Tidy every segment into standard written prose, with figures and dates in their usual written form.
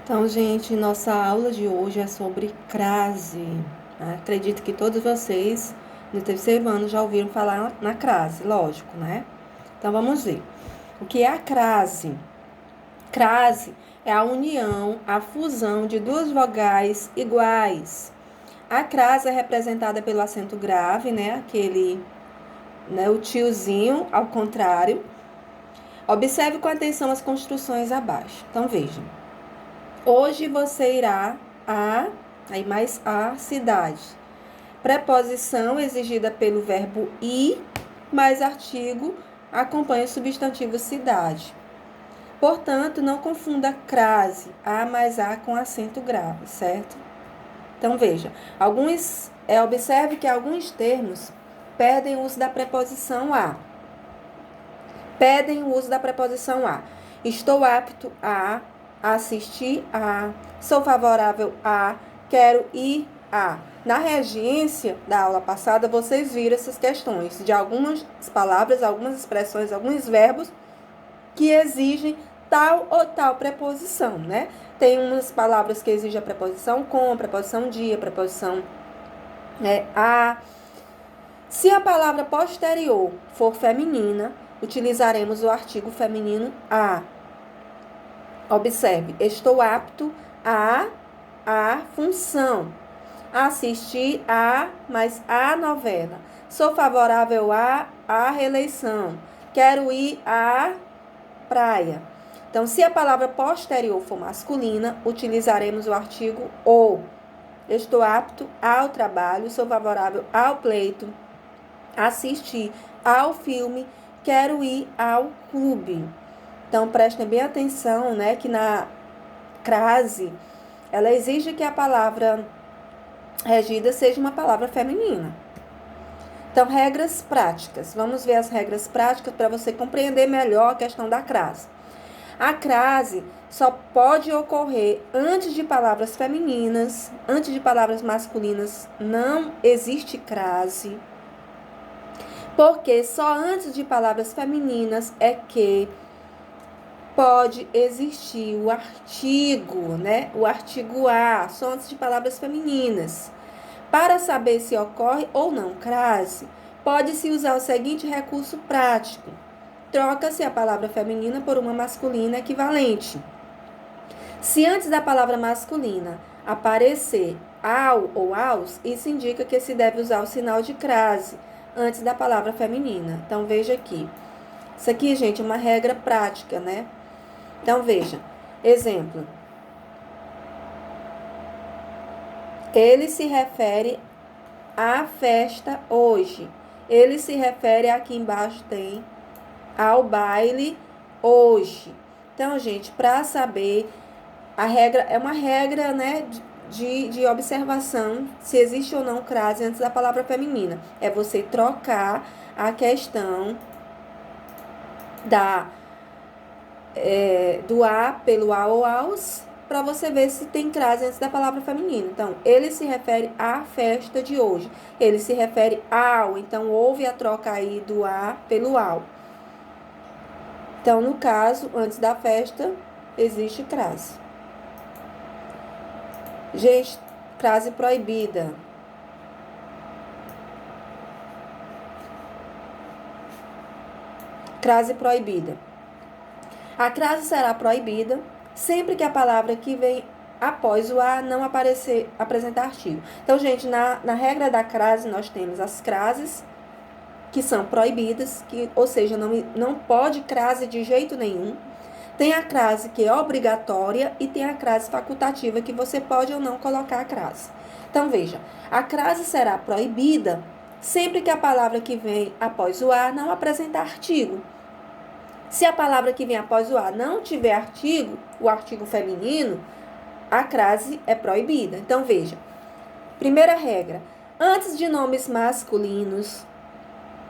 Então, gente, nossa aula de hoje é sobre crase. Acredito que todos vocês no terceiro ano já ouviram falar na crase, lógico, né? Então, vamos ver. O que é a crase? Crase é a união, a fusão de duas vogais iguais. A crase é representada pelo acento grave, né? O tiozinho, ao contrário. Observe com atenção as construções abaixo. Então, vejam. Hoje você irá aí mais a cidade. Preposição exigida pelo verbo ir, mais artigo acompanha o substantivo cidade. Portanto, não confunda crase, a mais a com acento grave, certo? Então, veja, observe que alguns termos pedem o uso da preposição a. Pedem o uso da preposição a. Estou apto a assistir a, sou favorável a, quero ir a. Na regência da aula passada, vocês viram essas questões de algumas palavras, algumas expressões, alguns verbos que exigem tal ou tal preposição, né? Tem umas palavras que exigem a preposição com, preposição de, a preposição a. Se a palavra posterior for feminina, utilizaremos o artigo feminino a. Observe, estou apto a função. Assistir a, mais a novela. Sou favorável a reeleição. Quero ir à praia. Então, se a palavra posterior for masculina, utilizaremos o artigo o. Estou apto ao trabalho, sou favorável ao pleito. Assistir ao filme, quero ir ao clube. Então, prestem bem atenção, né, que na crase, ela exige que a palavra regida seja uma palavra feminina. Então, regras práticas. Vamos ver as regras práticas para você compreender melhor a questão da crase. A crase só pode ocorrer antes de palavras femininas, antes de palavras masculinas não existe crase, porque só antes de palavras femininas é que pode existir o artigo, né? O artigo a, só antes de palavras femininas. Para saber se ocorre ou não crase, pode-se usar o seguinte recurso prático. Troca-se a palavra feminina por uma masculina equivalente. Se antes da palavra masculina aparecer ao ou aos, isso indica que se deve usar o sinal de crase antes da palavra feminina. Então, veja aqui. Isso aqui, gente, é uma regra prática, né? Então, veja. Exemplo. Ele se refere à festa hoje. Ele se refere, aqui embaixo tem, ao baile hoje. Então, gente, para saber, a regra é uma regra, né, de observação se existe ou não crase antes da palavra feminina. É você trocar a questão do a pelo a ou aos, para você ver se tem crase antes da palavra feminina. Então, ele se refere à festa de hoje. Ele se refere ao. Então, houve a troca aí do a pelo ao. Então, no caso, antes da festa, existe crase. Gente, crase proibida. Crase proibida. A crase será proibida sempre que a palavra que vem após o a não apresentar artigo. Então, gente, na regra da crase, nós temos as crases que são proibidas, ou seja, não pode crase de jeito nenhum. Tem a crase que é obrigatória e tem a crase facultativa, que você pode ou não colocar a crase. Então, veja, a crase será proibida sempre que a palavra que vem após o a não apresentar artigo. Se a palavra que vem após o a não tiver artigo, o artigo feminino, a crase é proibida. Então, veja. Primeira regra. Antes de nomes masculinos,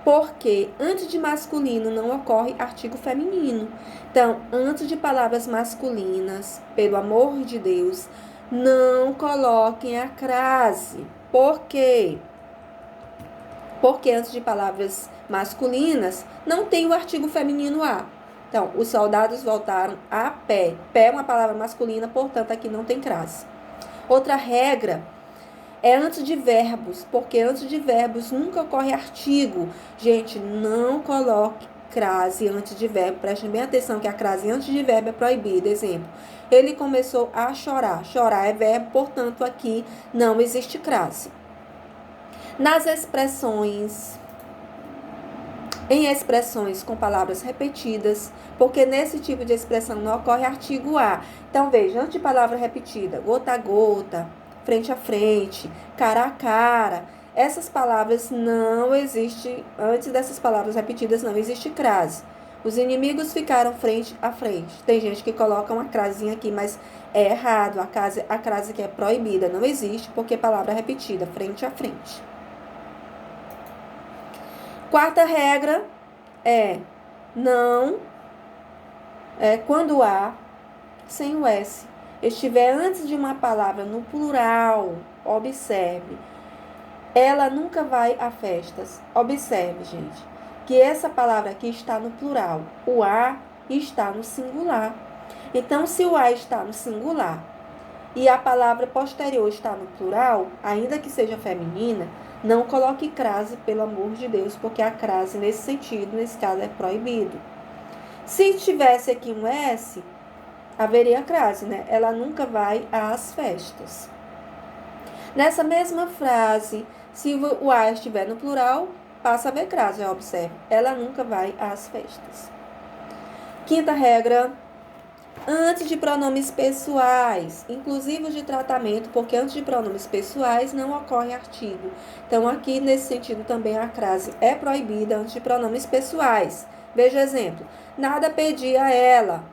porque antes de masculino não ocorre artigo feminino. Então, antes de palavras masculinas, pelo amor de Deus, não coloquem a crase. Por quê? Porque antes de palavras masculinas, não tem o artigo feminino a. Então, os soldados voltaram a pé. Pé é uma palavra masculina, portanto, aqui não tem crase. Outra regra é antes de verbos, porque antes de verbos nunca ocorre artigo. Gente, não coloque crase antes de verbo. Prestem bem atenção que a crase antes de verbo é proibida. Exemplo, ele começou a chorar. Chorar é verbo, portanto, aqui não existe crase. Nas expressões, em expressões com palavras repetidas, porque nesse tipo de expressão não ocorre artigo a. Então, veja, antes de palavra repetida, gota a gota, frente a frente, cara a cara, essas palavras não existe, antes dessas palavras repetidas não existe crase. Os inimigos ficaram frente a frente. Tem gente que coloca uma crasinha aqui, mas é errado. A crase que é proibida não existe, porque palavra repetida, frente a frente. Quarta regra é não, quando a, sem o S, estiver antes de uma palavra no plural, observe, ela nunca vai a festas. Observe, gente, que essa palavra aqui está no plural, o a está no singular. Então, se o a está no singular e a palavra posterior está no plural, ainda que seja feminina, não coloque crase, pelo amor de Deus, porque a crase, nesse sentido, nesse caso, é proibido. Se tivesse aqui um S, haveria crase, né? Ela nunca vai às festas. Nessa mesma frase, se o A estiver no plural, passa a haver crase, observe. Ela nunca vai às festas. Quinta regra, antes de pronomes pessoais, inclusivos de tratamento, porque antes de pronomes pessoais não ocorre artigo. Então, aqui, nesse sentido, também a crase é proibida antes de pronomes pessoais. Veja exemplo. Nada pedi a ela,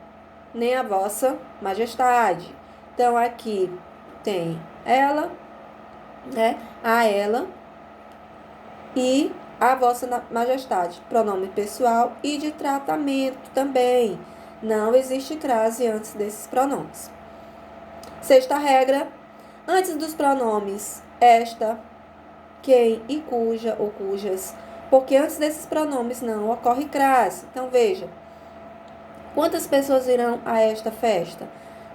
nem a vossa majestade. Então, aqui tem ela, né? A ela e a vossa majestade. Pronome pessoal e de tratamento também. Não existe crase antes desses pronomes. Sexta regra, antes dos pronomes esta, quem e cuja ou cujas, porque antes desses pronomes não ocorre crase. Então, veja, quantas pessoas irão a esta festa?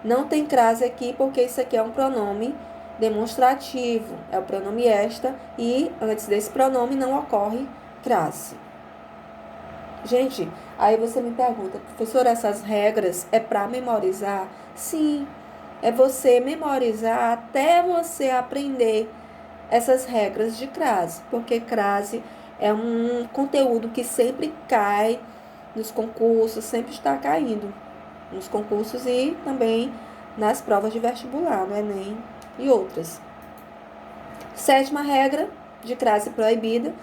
Não tem crase aqui, porque isso aqui é um pronome demonstrativo. É o pronome esta e antes desse pronome não ocorre crase. Gente, aí você me pergunta, professora, essas regras é para memorizar? Sim, é você memorizar até você aprender essas regras de crase, porque crase é um conteúdo que sempre cai nos concursos, sempre está caindo nos concursos e também nas provas de vestibular, no Enem e outras. Sétima regra de crase proibida.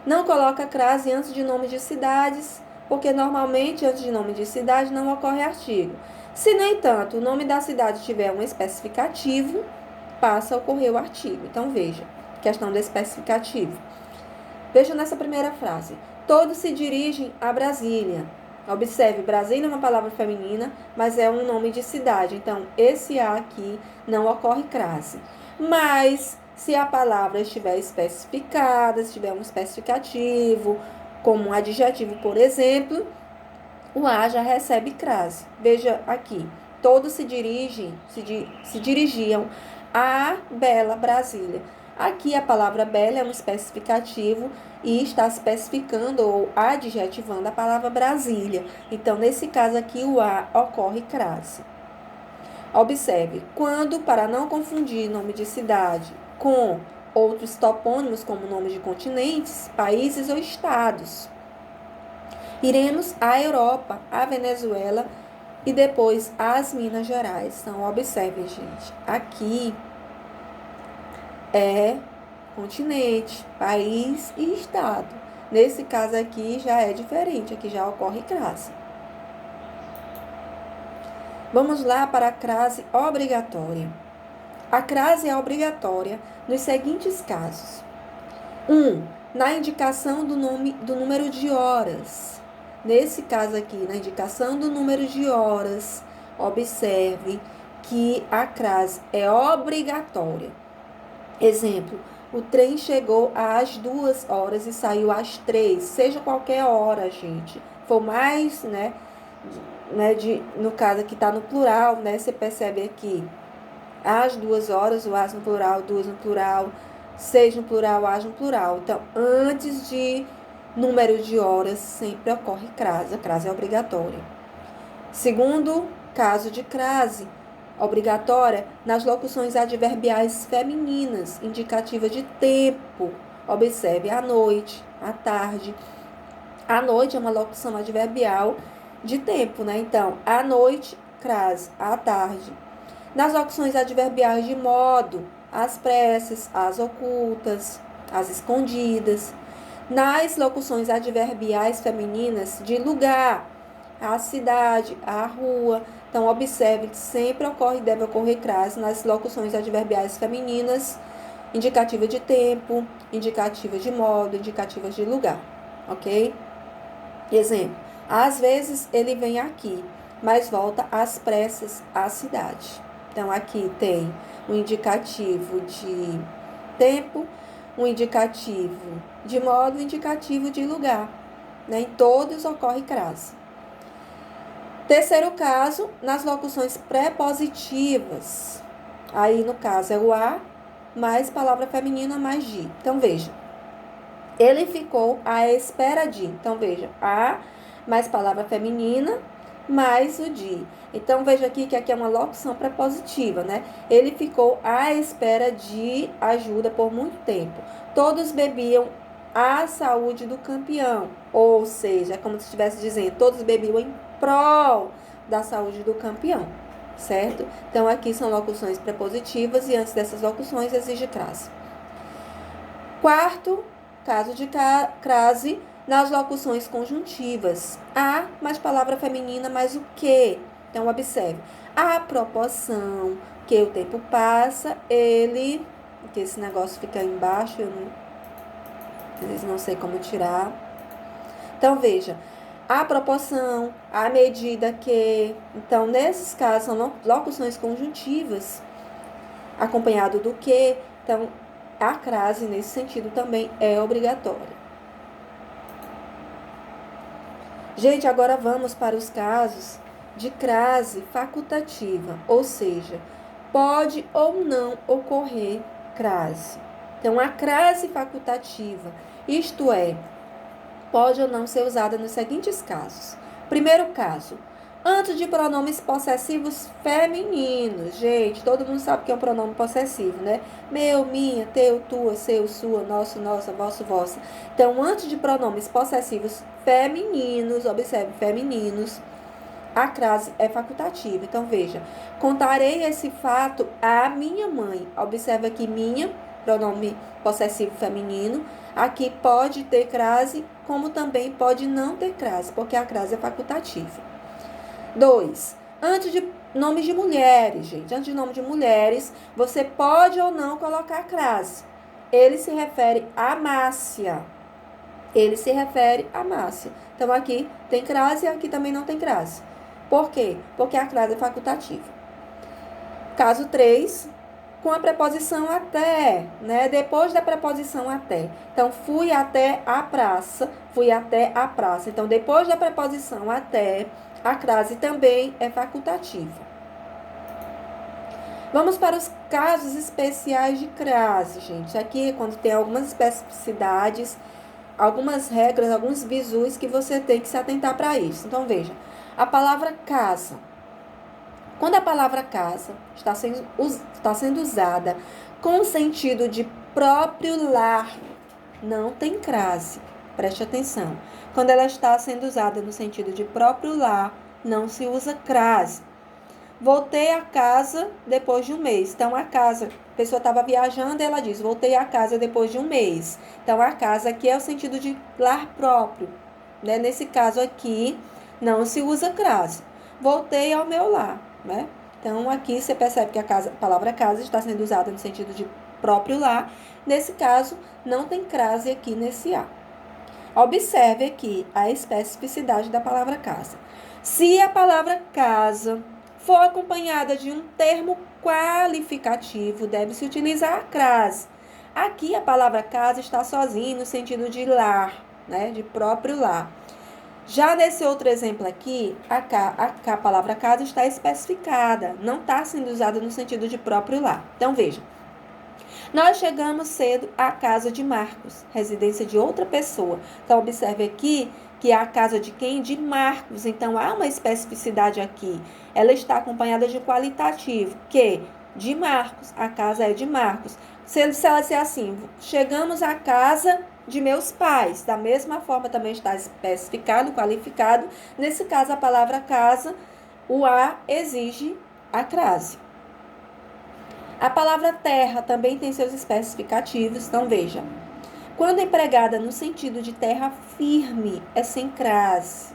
Não coloca crase antes de nome de cidades, porque normalmente antes de nome de cidade não ocorre artigo. Se, no entanto, o nome da cidade tiver um especificativo, passa a ocorrer o artigo. Então, veja, questão do especificativo. Veja nessa primeira frase. Todos se dirigem a Brasília. Observe, Brasília é uma palavra feminina, mas é um nome de cidade. Então, esse A aqui não ocorre crase. Mas, se a palavra estiver especificada, se tiver um especificativo, como um adjetivo, por exemplo, o A já recebe crase. Veja aqui, todos se dirigiam a bela Brasília. Aqui a palavra bela é um especificativo e está especificando ou adjetivando a palavra Brasília. Então, nesse caso aqui, o A ocorre crase. Observe, quando, para não confundir nome de cidade com outros topônimos, como nomes de continentes, países ou estados, iremos à Europa, à Venezuela e depois às Minas Gerais. Então, observe, gente, aqui é continente, país e estado. Nesse caso aqui já é diferente, aqui já ocorre crase. Vamos lá para a crase obrigatória. A crase é obrigatória nos seguintes casos. 1. Na indicação do número de horas. Nesse caso aqui, na indicação do número de horas, observe que a crase é obrigatória. Exemplo, o trem chegou às 2 horas e saiu às 3. Seja qualquer hora, gente. For mais, né, no caso aqui está no plural, né, você percebe aqui as 2 horas, o as no plural, duas no plural, 6 no plural, as no plural. Então, antes de número de horas, sempre ocorre crase. A crase é obrigatória. Segundo caso de crase obrigatória, nas locuções adverbiais femininas, indicativa de tempo. Observe à noite, à tarde. À noite é uma locução adverbial de tempo, né? Então, à noite, crase, à tarde. Nas locuções adverbiais de modo, às pressas, às ocultas, às escondidas. Nas locuções adverbiais femininas de lugar, a cidade, a rua. Então, observe que sempre ocorre e deve ocorrer crase nas locuções adverbiais femininas, indicativa de tempo, indicativa de modo, indicativas de lugar, ok? Exemplo, às vezes ele vem aqui, mas volta às pressas à cidade. Então, aqui tem um indicativo de tempo, um indicativo de modo, um indicativo de lugar. Né? Em todos ocorre crase. Terceiro caso, nas locuções prepositivas. Aí, no caso, é o a mais palavra feminina mais de. Então, veja. Ele ficou à espera de. Então, veja. A mais palavra feminina mais o de. Então, veja aqui que aqui é uma locução prepositiva, né? Ele ficou à espera de ajuda por muito tempo. Todos bebiam a saúde do campeão. Ou seja, é como se estivesse dizendo, todos bebiam em prol da saúde do campeão, certo? Então, aqui são locuções prepositivas e antes dessas locuções exige crase. Quarto caso de crase, nas locuções conjuntivas. A mais palavra feminina mais o que. Então, observe. A proporção que o tempo passa, ele... Que esse negócio fica embaixo, eu não sei como tirar. Então, veja. A proporção, a medida que... Então, nesses casos, são locuções conjuntivas, acompanhado do que. Então, a crase, nesse sentido, também é obrigatória. Gente, agora vamos para os casos de crase facultativa, ou seja, pode ou não ocorrer crase. Então, a crase facultativa, isto é, pode ou não ser usada nos seguintes casos. Primeiro caso, antes de pronomes possessivos femininos. Gente, todo mundo sabe que é um pronome possessivo, né? Meu, minha, teu, tua, seu, sua, nosso, nossa, vosso, vossa. Então, antes de pronomes possessivos femininos, observe, femininos, a crase é facultativa. Então, veja, contarei esse fato à minha mãe. Observe aqui, minha, pronome possessivo feminino. Aqui pode ter crase, como também pode não ter crase, porque a crase é facultativa. 2. Antes de nomes de mulheres, gente. Antes de nome de mulheres, você pode ou não colocar crase. Ele se refere à Márcia. Ele se refere à Márcia. Então, aqui tem crase e aqui também não tem crase. Por quê? Porque a crase é facultativa. Caso 3, com a preposição até, né? Depois da preposição até. Então, fui até a praça, fui até a praça. Então, depois da preposição até, a crase também é facultativa. Vamos para os casos especiais de crase, gente. Aqui, quando tem algumas especificidades, algumas regras, alguns bizus que você tem que se atentar para isso. Então, veja, a palavra casa. Quando a palavra casa está sendo usada com o sentido de próprio lar, não tem crase. Preste atenção. Quando ela está sendo usada no sentido de próprio lar, não se usa crase. Voltei a casa depois de um mês. Então, a casa, a pessoa estava viajando e ela diz, voltei a casa depois de um mês. Então, a casa aqui é o sentido de lar próprio. Né? Nesse caso aqui, não se usa crase. Voltei ao meu lar. Né? Então, aqui você percebe que a palavra casa está sendo usada no sentido de próprio lar. Nesse caso, não tem crase aqui nesse A. Observe aqui a especificidade da palavra casa. Se a palavra casa for acompanhada de um termo qualificativo, deve-se utilizar a crase. Aqui a palavra casa está sozinha no sentido de lar, né? De próprio lar. Já nesse outro exemplo aqui, a palavra casa está especificada, não está sendo usada no sentido de próprio lar. Então, veja. Nós chegamos cedo à casa de Marcos, residência de outra pessoa. Então, observe aqui que é a casa de quem? De Marcos. Então, há uma especificidade aqui. Ela está acompanhada de qualitativo, que de Marcos. A casa é de Marcos. Se ela disser assim, chegamos à casa de meus pais. Da mesma forma, também está especificado, qualificado. Nesse caso, a palavra casa, o a exige a crase. A palavra terra também tem seus especificativos, então veja. Quando empregada no sentido de terra firme, é sem crase.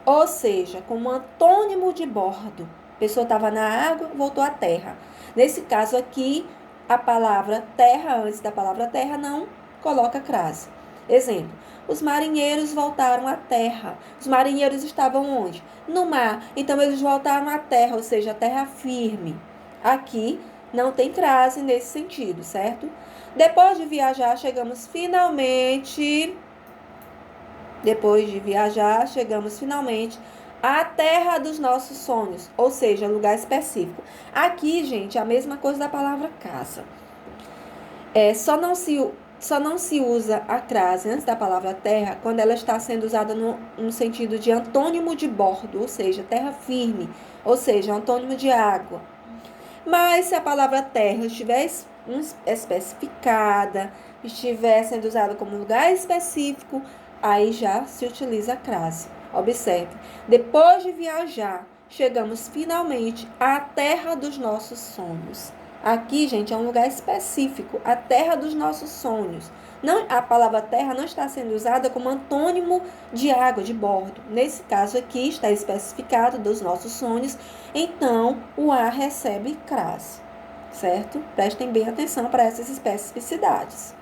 Ou seja, como antônimo de bordo. A pessoa estava na água, voltou à terra. Nesse caso aqui, a palavra terra, antes da palavra terra, não coloca crase. Exemplo, os marinheiros voltaram à terra. Os marinheiros estavam onde? No mar. Então, eles voltaram à terra, ou seja, a terra firme. Aqui, não tem crase nesse sentido, certo? Depois de viajar, chegamos finalmente à terra dos nossos sonhos, ou seja, lugar específico. Aqui, gente, a mesma coisa da palavra casa. Só não se usa a crase antes da palavra terra quando ela está sendo usada no sentido de antônimo de bordo, ou seja, terra firme, ou seja, antônimo de água. Mas se a palavra terra estiver especificada, estiver sendo usada como lugar específico, aí já se utiliza a crase. Observe, depois de viajar, chegamos finalmente à terra dos nossos sonhos. Aqui, gente, é um lugar específico, a terra dos nossos sonhos. Não, a palavra terra não está sendo usada como antônimo de água, de bordo. Nesse caso aqui, está especificado dos nossos sonhos, então o a recebe crase, certo? Prestem bem atenção para essas especificidades.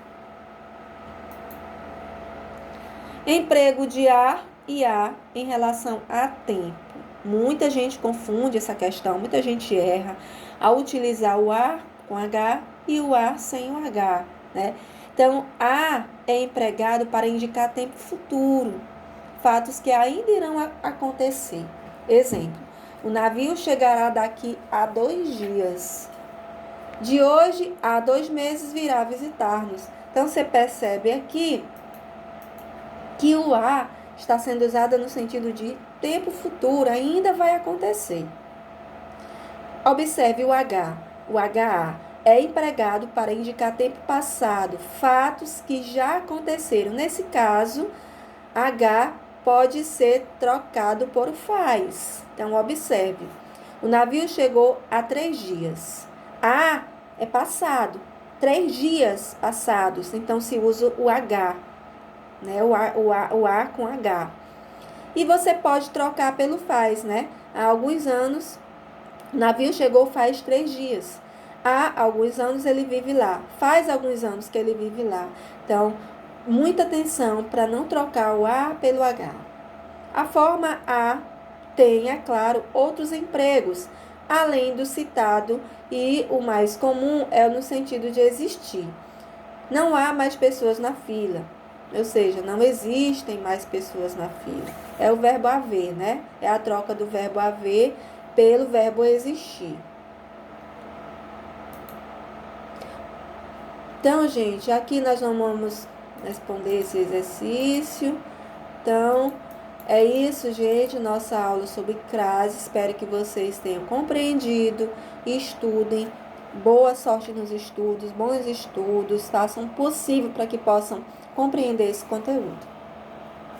Emprego de a e a em relação a tempo. Muita gente confunde essa questão, muita gente erra ao utilizar o a com H e o a sem o H, né? Então, a é empregado para indicar tempo futuro, fatos que ainda irão acontecer. Exemplo, o navio chegará daqui a 2 dias. De hoje a 2 meses virá visitar-nos. Então, você percebe aqui que o a está sendo usado no sentido de tempo futuro, ainda vai acontecer. Observe o H. O HA é empregado para indicar tempo passado, fatos que já aconteceram. Nesse caso, H pode ser trocado por faz. Então, observe. O navio chegou há 3 dias. A é passado. 3 dias passados. Então, se usa o H, né? O A com H. E você pode trocar pelo faz, né? Há alguns anos, o navio chegou faz 3 dias. Há alguns anos ele vive lá. Faz alguns anos que ele vive lá. Então, muita atenção para não trocar o A pelo H. A forma A tem, é claro, outros empregos, além do citado, e o mais comum é no sentido de existir. Não há mais pessoas na fila. Ou seja, não existem mais pessoas na fila. É o verbo haver, né? É a troca do verbo haver pelo verbo existir. Então, gente, aqui nós não vamos responder esse exercício. Então, é isso, gente, nossa aula sobre crase. Espero que vocês tenham compreendido e estudem. Boa sorte nos estudos, bons estudos, façam o possível para que possam compreender esse conteúdo.